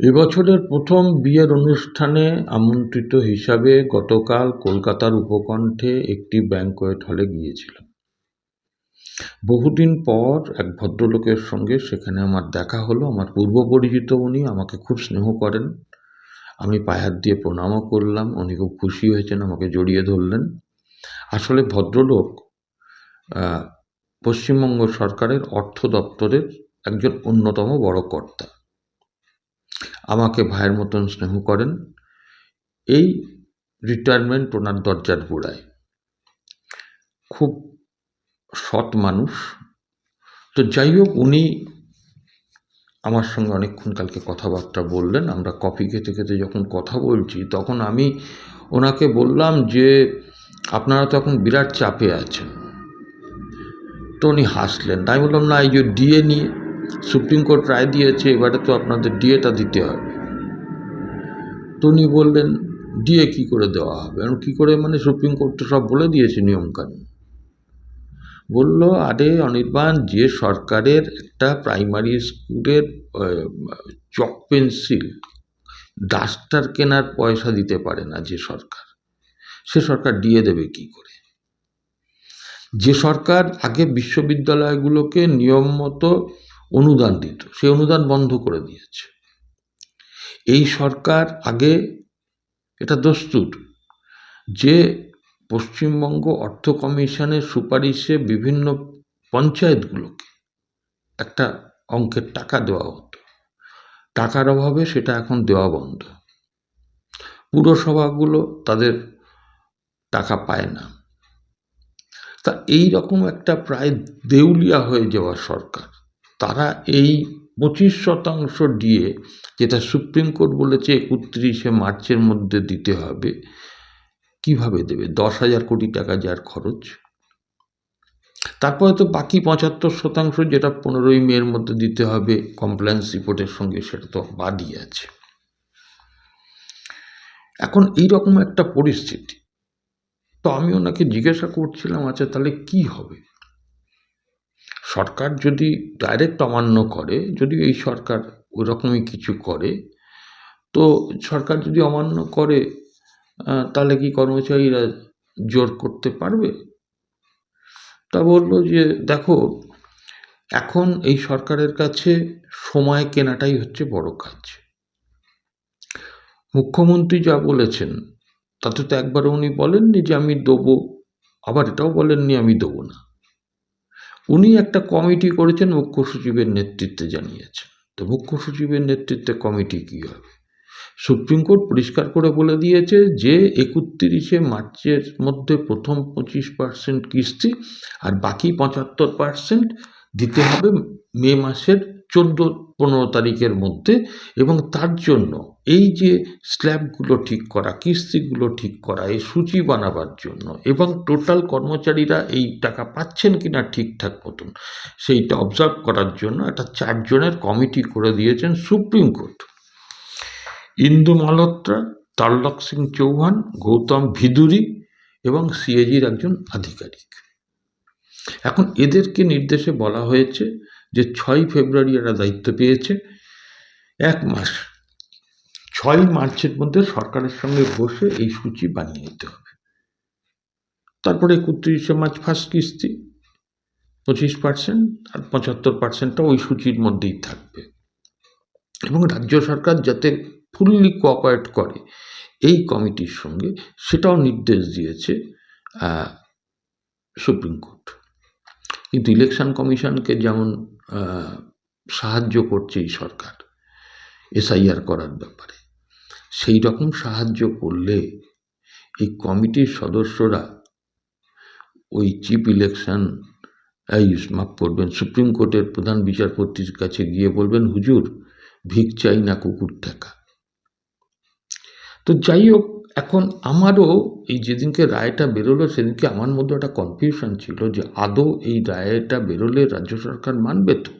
এবছরের প্রথম বিয়ের অনুষ্ঠানে আমন্ত্রিত হিসাবে গতকাল কলকাতার উপকণ্ঠে একটি ব্যাংকোয়েট হলে গিয়েছিলাম। বহুদিন পর এক ভদ্রলোকের সঙ্গে সেখানে আমার দেখা হলো। আমার পূর্ব পরিচিত উনি, আমাকে খুব স্নেহ করেন। আমি পায়ে হাত দিয়ে প্রণামও করলাম। উনি খুব খুশি হয়েছেন, আমাকে জড়িয়ে ধরলেন। আসলে ভদ্রলোক পশ্চিমবঙ্গ সরকারের অর্থ দপ্তরের একজন অন্যতম বড় কর্তা। আমাকে ভাইয়ের মতন স্নেহ করেন। এই রিটায়ারমেন্ট ওনার দরজার গোড়ায়। খুব সৎ মানুষ। তো যাই হোক, উনি আমার সঙ্গে অনেকক্ষণ কালকে কথাবার্তা বললেন। আমরা কফি খেতে খেতে যখন কথা বলছি, তখন আমি ওনাকে বললাম যে আপনারা তো এখন বিরাট চাপে আছেন। তো উনি হাসলেন। তাই বললাম, না, এই যে ডিএ নিয়ে সুপ্রিম কোর্ট রায় দিয়েছে, এবারে তো আপনাদের ডিএটা দিতে হবে। তো উনি বললেন, ডিএ কী করে দেওয়া হবে? কী করে মানে? সুপ্রিম কোর্ট তো সব বলে দিয়েছে নিয়মকানুন। বলল, আরে অনির্বাণ, যে সরকারের একটা প্রাইমারি স্কুলের চক পেন্সিল ডাস্টার কেনার পয়সা দিতে পারে না যে সরকার, সে সরকার ডিএ দেবে কি করে? যে সরকার আগে বিশ্ববিদ্যালয়গুলোকে নিয়ম মতো অনুদান দিত, সেই অনুদান বন্ধ করে দিয়েছে। এই সরকার আগে, এটা দস্তুর, যে পশ্চিমবঙ্গ অর্থ কমিশনের সুপারিশে বিভিন্ন পঞ্চায়েতগুলোকে একটা অঙ্কের টাকা দেওয়া হতো। টাকার অভাবে সেটা এখন দেওয়া বন্ধ। পুরসভাগুলো তাদের টাকা পায় না। তা এই রকম একটা প্রায় দেউলিয়া হয়ে যাওয়া সরকার, তারা এই 25% ডিএ, যেটা সুপ্রিম কোর্ট বলেছে 31শে মার্চের মধ্যে দিতে হবে, কিভাবে দেবে? 10,000 কোটি টাকা যার খরচ। তারপরে তো বাকি 75%, যেটা 15ই মের মধ্যে দিতে হবে কমপ্লায়েন্স রিপোর্টের সঙ্গে, সেটা তো বাদই আছে। এখন এইরকম একটা পরিস্থিতি। তো আমি ওনাকে জিজ্ঞাসা করছিলাম, আচ্ছা তাহলে কি হবে? সরকার যদি ডাইরেক্ট অমান্য করে, যদি এই সরকার ওই রকমই কিছু করে, তো সরকার যদি অমান্য করে, তাহলে কি কর্মচারীরা জোর করতে পারবে? তা বললো যে, দেখো, এখন এই সরকারের কাছে সময় কেনাটাই হচ্ছে বড় কাজ। মুখ্যমন্ত্রী যা বলেছেন তাতে তো একবার উনি বলেননি যে আমি দেবো, আবার এটাও বলেননি আমি দেবো না। উনি একটা কমিটি করেছেন, মুখ্য সচিবের নেতৃত্বে জানিয়েছেন। তো মুখ্য সচিবের নেতৃত্বে কমিটি কী হবে? সুপ্রিম কোর্ট পরিষ্কার করে বলে দিয়েছে যে 31শে মার্চের মধ্যে প্রথম 25% কিস্তি আর বাকি 75% দিতে হবে মে মাসের 14-15 তারিখের মধ্যে। এবং তার জন্য এই যে স্ল্যাবগুলো ঠিক করা, কিস্তিগুলো ঠিক করা, এই সূচি বানাবার জন্য, এবং টোটাল কর্মচারীরা এই টাকা পাচ্ছেন কিনা ঠিকঠাক মতন, সেইটা অবজার্ভ করার জন্য একটা 4 জনের কমিটি করে দিয়েছেন সুপ্রিম কোর্ট। ইন্দু মালহোত্রা, তারলক সিং চৌহান, গৌতম ভিদুরি এবং সিএজির একজন আধিকারিক। এখন এদেরকে নির্দেশে বলা হয়েছে যে 6 ফেব্রুয়ারি এরা দায়িত্ব পেয়েছে, 1 মাস, 6 মার্চের মধ্যে সরকারের সঙ্গে বসে এই সূচি বানিয়ে নিতে হবে। তারপরে 31শে মার্চ ফার্স্ট কিস্তি 25%, আর 75%টা ওই সূচির মধ্যেই থাকবে। এবং রাজ্য সরকার যাতে ফুললি কোঅপারেট করে এই কমিটির সঙ্গে, সেটাও নির্দেশ দিয়েছে সুপ্রিম কোর্ট। কিন্তু ইলেকশন কমিশনকে যেমন সাহায্য করছে এই সরকার এসআইআর করার ব্যাপারে, সেই রকম সাহায্য করলে এই কমিটির সদস্যরা ওই চিফ ইলেকশন, মাফ করবেন, সুপ্রিম কোর্টের প্রধান বিচারপতির কাছে গিয়ে বলবেন, হুজুর ভিক চাই না কুকুর টাকা। তো যাই হোক, এখন আমারও এই যেদিনকে রায়টা বেরোলো, সেদিনকে আমার মধ্যে একটা কনফিউশন ছিল যে আদৌ এই রায়টা বেরোলে রাজ্য সরকার মানবে তো,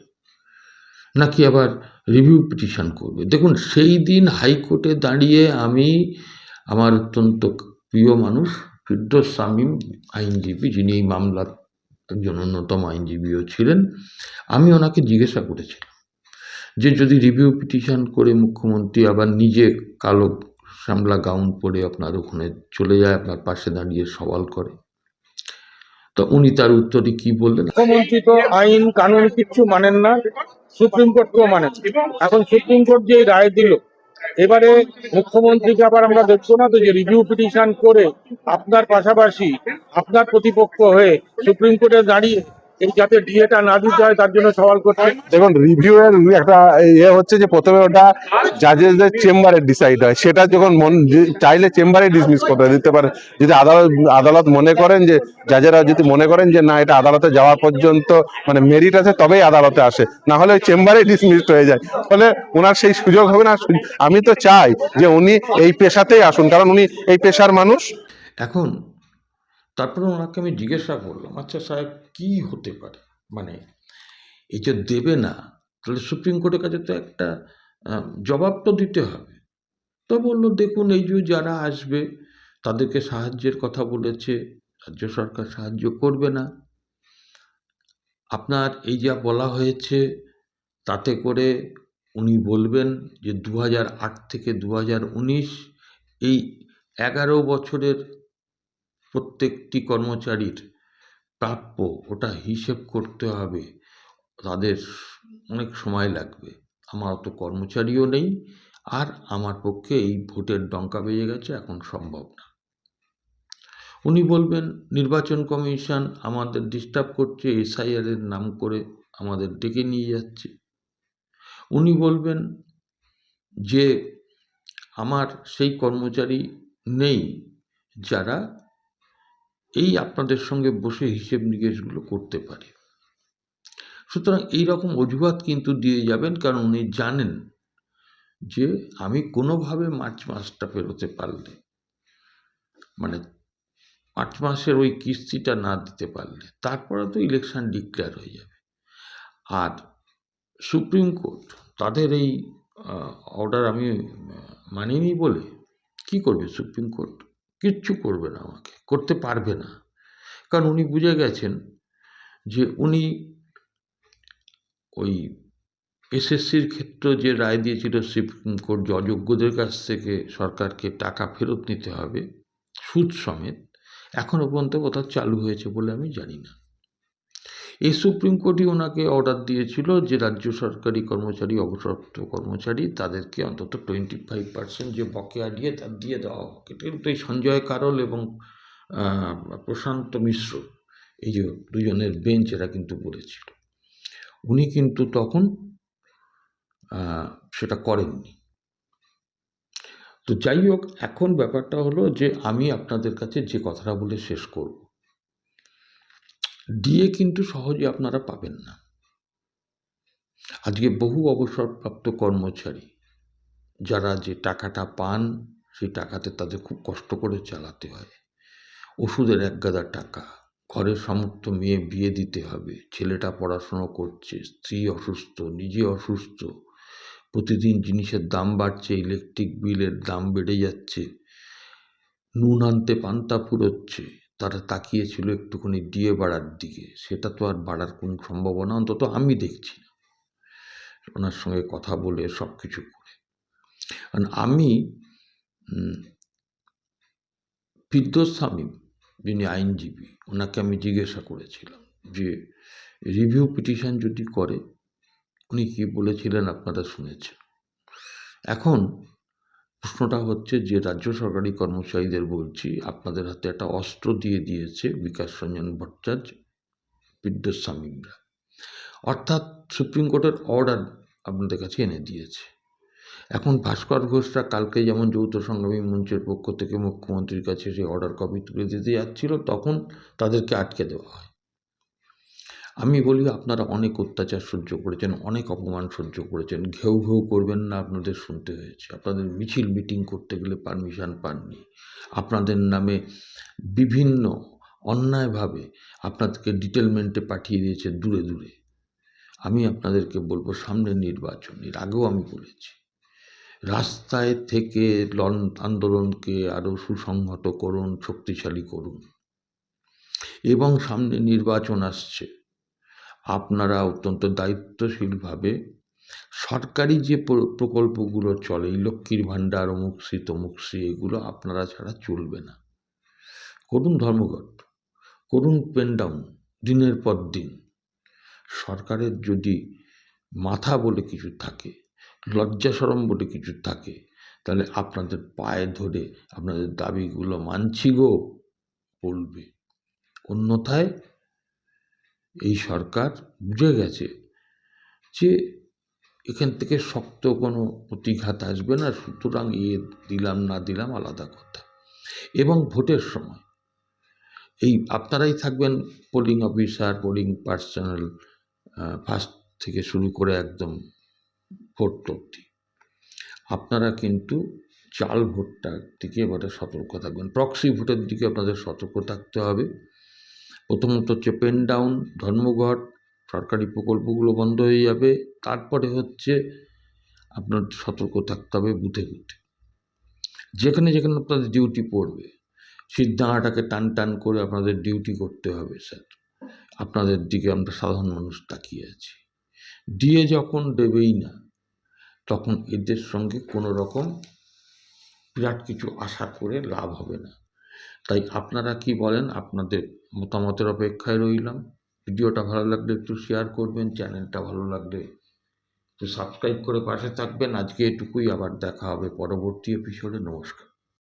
নাকি আবার রিভিউ পিটিশন করবে। দেখুন, সেই দিন হাইকোর্টে দাঁড়িয়ে আমি, আমার অত্যন্ত প্রিয় মানুষ ফিরদৌস শামীম আইনজীবী, যিনি এই মামলার একজন অন্যতম আইনজীবীও ছিলেন, আমি ওনাকে জিজ্ঞাসা করেছিলাম যে যদি রিভিউ পিটিশন করে মুখ্যমন্ত্রী আবার নিজে কালো সামলা গাউন পরে আপনার ওখানে চলে যায়, আপনার পাশে দাঁড়িয়ে সওয়াল করে, তো উনি তার উত্তরে কি বললেন? মুখ্যমন্ত্রী তো আইন কানুন কিচ্ছু মানেন না, সুপ্রিম কোর্টকেও মানেন। এখন সুপ্রিম কোর্ট যে রায় দিল, এবারে মুখ্যমন্ত্রীকে আবার আমরা দেখবো না তো যে রিভিউ পিটিশন করে আপনার পাশাপাশি আপনার প্রতিপক্ষ হয়ে সুপ্রিম কোর্টে দাঁড়িয়ে এই যাতে ডিএটা না দিতে হয় তার জন্য সওয়াল করছে। দেখুন, রিভিউ এর একটা ইয়ে হচ্ছে যে প্রথমে ওটা জাজেসদের চেম্বারে ডিসাইড হয়, সেটা যখন চাইলে চেম্বারে ডিসমিস করতে দিতে পারে। যদি আদালত মনে করেন যে জাজেরা যদি মনে করেন যে না এটা আদালতে যাওয়া পর্যন্ত মানে মেরিট আছে, তবেই আদালতে আসে, না হলে ওই চেম্বারে ডিসমিসড হয়ে যায়। ফলে ওনার সেই সুযোগ হবে না। আমি তো চাই যে উনি এই পেশাতেই আসুন, কারণ উনি এই পেশার মানুষ। এখন তারপরে ওনাকে আমি জিজ্ঞাসা করলাম, আচ্ছা সাহেব কি হতে পারে, মানে এই যে দেবে না, তাহলে সুপ্রিম কোর্টের কাছে তো একটা জবাব তো দিতে হবে। তো বললো, দেখুন এই যে যারা আসবে তাদেরকে সাহায্যের কথা বলেছে, রাজ্য সরকার সাহায্য করবে না। আপনার এই যা বলা হয়েছে তাতে করে উনি বলবেন যে 2008 থেকে 2019 এই 11 বছরের প্রত্যেকটি কর্মচারীর প্রাপ্য ওটা হিসেব করতে হবে, তাদের অনেক সময় লাগবে। আমার অত কর্মচারীও নেই, আর আমার পক্ষে এই ভোটের ডঙ্কা বেজে গেছে, এখন সম্ভব না। উনি বলবেন নির্বাচন কমিশন আমাদের ডিস্টার্ব করছে, এসআইআর এর নাম করে আমাদের ডেকে নিয়ে যাচ্ছে। উনি বলবেন যে আমার সেই কর্মচারী নেই যারা এই আপনাদের সঙ্গে বসে হিসেব নিকেশগুলো করতে পারে। সুতরাং এইরকম অজুহাত কিন্তু দিয়ে যাবেন, কারণ উনি জানেন যে আমি কোনোভাবে মার্চ মাসটা পেরোতে পারলে, মানে মার্চ মাসের ওই কিস্তিটা না দিতে পারলে তারপরে তো ইলেকশন ডিক্লেয়ার হয়ে যাবে। আর সুপ্রিম কোর্ট তাদের এই অর্ডার আমি মানিনি বলে কি করবে সুপ্রিম কোর্ট? কিচ্ছু করবে না, আমাকে করতে পারবে না, কারণ উনি বুঝে গেছেন যে উনি ওই এসএসসির ক্ষেত্রে যে রায় দিয়েছিল সুপ্রিম কোর্ট যে অযোগ্যদের কাছ থেকে সরকারকে টাকা ফেরত নিতে হবে সুদ সমেত, এখনও পর্যন্ত কোথাও চালু হয়েছে বলে আমি জানি না। এই সুপ্রিম কোর্টই ওনাকে অর্ডার দিয়েছিল যে রাজ্য সরকারি কর্মচারী, অবসরপ্রাপ্ত কর্মচারী, তাদেরকে অন্তত 25% যে বকেয়া দিয়ে তার দিয়ে দেওয়া হোক। এটা কিন্তু এই সঞ্জয় কারোল এবং প্রশান্ত মিশ্র, এই যে দুজনের বেঞ্চ, এরা কিন্তু বলেছিল। উনি কিন্তু তখন সেটা করেননি। তো যাই হোক, এখন ব্যাপারটা হলো যে আমি আপনাদের কাছে যে কথাটা বলে শেষ করব, ডিএ কিন্তু সহজে আপনারা পাবেন না। আজকে বহু অবসরপ্রাপ্ত কর্মচারী যারা যে টাকাটা পান, সেই টাকাতে তাদের খুব কষ্ট করে চালাতে হয়। ওষুধের একগাদা টাকা, ঘরের সমস্ত মেয়ে বিয়ে দিতে হবে, ছেলেটা পড়াশুনো করছে, স্ত্রী অসুস্থ, নিজে অসুস্থ, প্রতিদিন জিনিসের দাম বাড়ছে, ইলেকট্রিক বিলের দাম বেড়ে যাচ্ছে, নুন আনতে পান্তা ফুরোচ্ছে। তারা তাকিয়েছিল একটুখানি ডিএ বাড়ার দিকে, সেটা তো আর বাড়ার কোনো সম্ভাবনা অন্তত আমি দেখছি না, ওনার সঙ্গে কথা বলে সব কিছু করে। কারণ আমি ফিরদৌস শামীম, যিনি আইনজীবী, ওনাকে আমি জিজ্ঞাসা করেছিলাম যে রিভিউ পিটিশন যদি করে, উনি কি বলেছিলেন আপনারা শুনেছেন। এখন প্রশ্নটা হচ্ছে যে রাজ্য সরকারি কর্মচারীদের বলছি, আপনাদের হাতে একটা অস্ত্র দিয়ে দিয়েছে বিকাশ রঞ্জন ভট্টাচার্য, ফিরদৌস শামীমরা, অর্থাৎ সুপ্রিম কোর্টের অর্ডার আপনাদের কাছে এনে দিয়েছে। এখন ভাস্কর ঘোষরা কালকে যেমন যৌথ সংগ্রামী মঞ্চের পক্ষ থেকে মুখ্যমন্ত্রীর কাছে সেই অর্ডার কপি তুলে দিতে যাচ্ছিল, তখন তাদেরকে আটকে দেওয়া হয়। আমি বলি আপনারা অনেক অত্যাচার সহ্য করেছেন, অনেক অপমান সহ্য করেছেন, ঘেউ ঘেউ করবেন না, আপনাদের শুনতে হয়েছে। আপনাদের মিছিল মিটিং করতে গেলে পারমিশন পাননি, আপনাদের নামে বিভিন্ন অন্যায়ভাবে আপনাদেরকে ডিটেলমেন্টে পাঠিয়ে দিয়েছে দূরে দূরে। আমি আপনাদেরকে বলবো, সামনে নির্বাচন, এর আগেও আমি বলেছি, রাস্তায় থেকে আন্দোলনকে আরও সুসংহত করুন, শক্তিশালী করুন, এবং সামনে নির্বাচন আসছে, আপনারা অত্যন্ত দায়িত্বশীলভাবে সরকারি যে প্রকল্পগুলো চলে, এই লক্ষ্মীর ভাণ্ডার, অমুকশ্রী তমুকশ্রী, এগুলো আপনারা ছাড়া চলবে না। করুন ধর্মঘট, করুন পেন ডাউন দিনের পর দিন। সরকারের যদি মাথা বলে কিছু থাকে, লজ্জা শরম বলে কিছু থাকে, তাহলে আপনাদের পায়ে ধরে আপনাদের দাবিগুলো মানছি গো বলবে। অন্যথায় এই সরকার বুঝে গেছে যে এখান থেকে শক্ত কোনো প্রতিঘাত আসবে না, সুতরাং দিলাম না দিলাম আলাদা কথা। এবং ভোটের সময় এই আপনারাই থাকবেন polling officer, polling personal, first থেকে শুরু করে একদম ভোট অবধি। আপনারা কিন্তু জাল ভোটটার দিকে এবারে সতর্ক থাকবেন, প্রক্সি ভোটের দিকে আপনাদের সতর্ক থাকতে হবে। প্রথমত হচ্ছে পেন ডাউন, ধর্মঘট, সরকারি প্রকল্পগুলো বন্ধ হয়ে যাবে। তারপরে হচ্ছে আপনার সতর্ক থাকতে হবে বুথে বুথে, যেখানে যেখানে আপনাদের ডিউটি পড়বে সেই দাঁড়াটাকে টান টান করে আপনাদের ডিউটি করতে হবে। স্যার, আপনাদের দিকে আমরা সাধারণ মানুষ তাকিয়ে আছি। দিয়ে যখন দেবেই না, তখন এদের সঙ্গে কোনো রকম বিরাট কিছু আশা করে লাভ হবে না। তাই আপনারা কি বলেন, আপনাদের মতামতের অপেক্ষায় রইলাম। ভিডিওটা ভালো লাগলে একটু শেয়ার করবেন, চ্যানেলটা ভালো লাগলে একটু সাবস্ক্রাইব করে পাশে থাকবেন। আজকে এটুকুই, আবার দেখা হবে পরবর্তী এপিসোডে। নমস্কার।